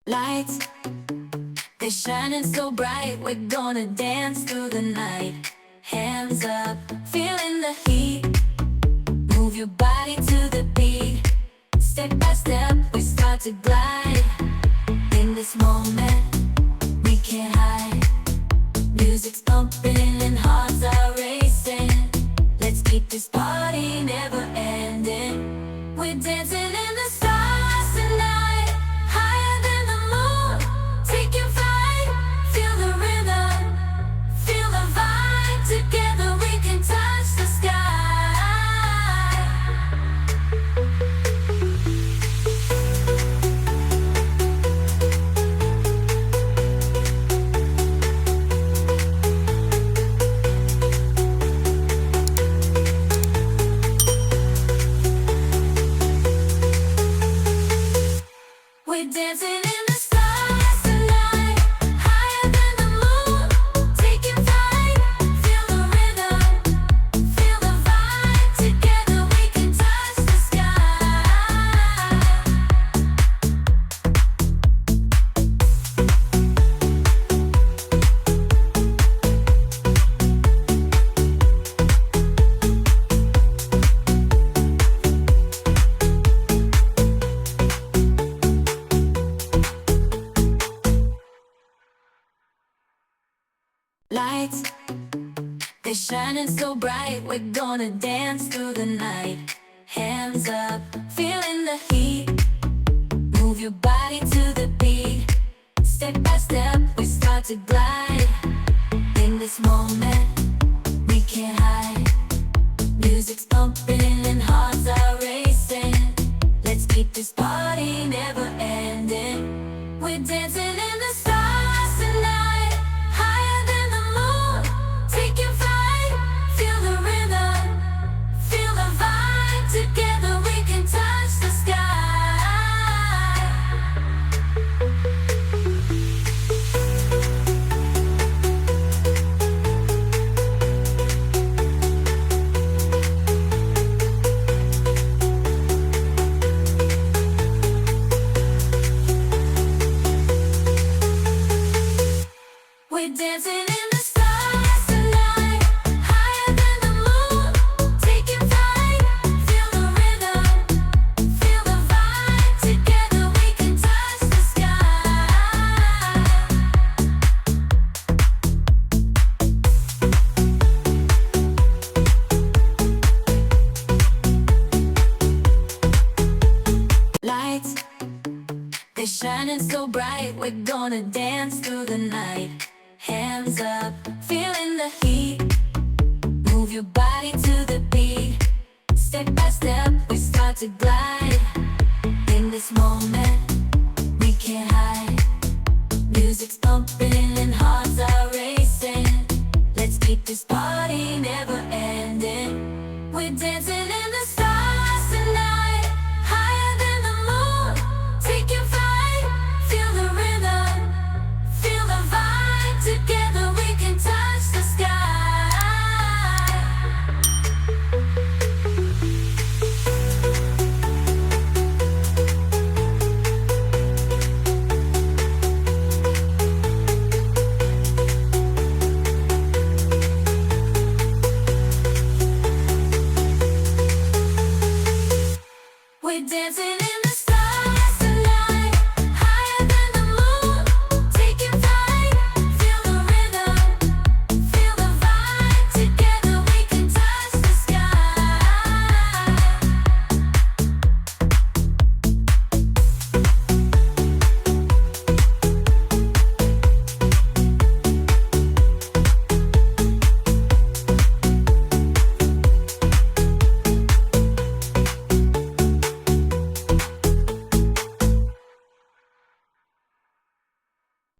Lights, they're shining so bright. We're gonna dance through the night. Hands up, feeling the heat. Move your body to the beat. Step by step, we start to glide. In this moment, we can't hide. Music's pumping and hearts are racing. Let's keep this party never ending. We're dancing in the stars tonight, higher than the moon. Taking flight, feel the rhythm, feel the vibe. Together we can touch the sky. We're dancing in the stars tonight, higher than the moon. Taking flight, feel the rhythm, feel the vibe. Together we can touch the sky. Lights, they're shining so bright. We're gonna dance through the night. Hands up, feeling the heat. Move your body to the beat. Step by step, we start to glide. In this moment, we can't hide. Music's pumping and hearts are racing. Let's keep this party never ending. We're dancing in the stars tonight, higher than the moon. Taking flight, feel the rhythm, feel the vibe. Together we can touch the sky. We're dancing in the stars tonight, higher than the moon. Taking flight, feel the rhythm, feel the vibe. Together we can touch the sky. Lights, they're shining so bright. We're gonna dance through the night. Hands up, feeling the heat. Move your body to the beat. Step by step, we start to glide. In this moment, we can't hide. Music's pumping and hearts are racing. Let's keep this party never ending. We're dancing in